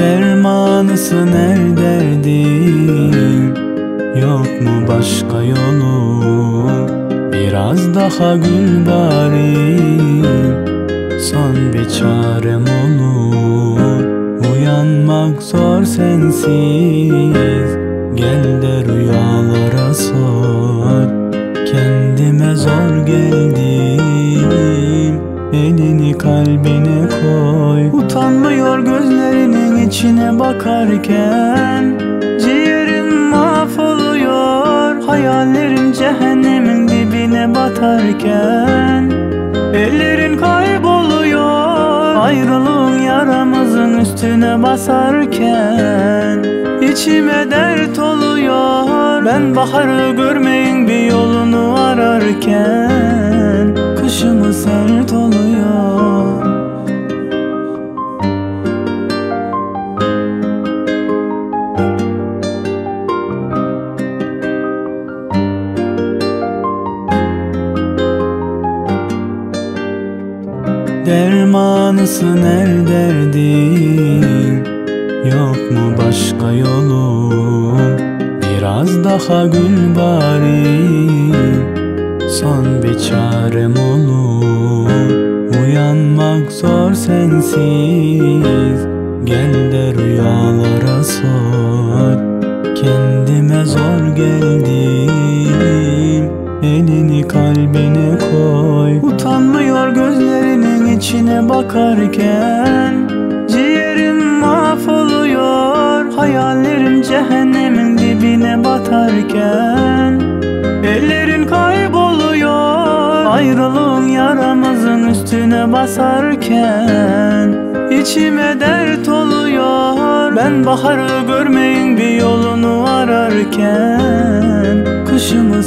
Dermanısın her derdin, yok mu başka yolu? Biraz daha gül bari, son bir çarem olur. Uyanmak zor sensiz, gel de rüyalara sor. Kendime zor geldim, elini kalbine koy. Utanmıyor gözlerinin içine bakarken, ciğerim mahvoluyor. Hayallerim cehennemin dibine batarken, ellerin kayboluyor. Ayrılığın yaramızın üstüne basarken, içime dert oluyor. Ben baharı görmeyin bir yolunu ararken, kışımı sert oluyor. Dermanısın her derdin, yok mu başka yolu? Biraz daha gül bari, son bir çarem olur. Uyanmak zor sensiz, gel de rüyalara sor. Kendime zor geldim, elini kalbine koy. Utanmıyor gözlerinin içine bakarken, ciğerim mahvoluyor. Hayallerim cehennemin dibine batarken, ellerin kayboluyor. Ayrılığın yaramızın üstüne basarken, içime dert oluyor. Ben baharı görmeyin bir yolunu ararken, kışımı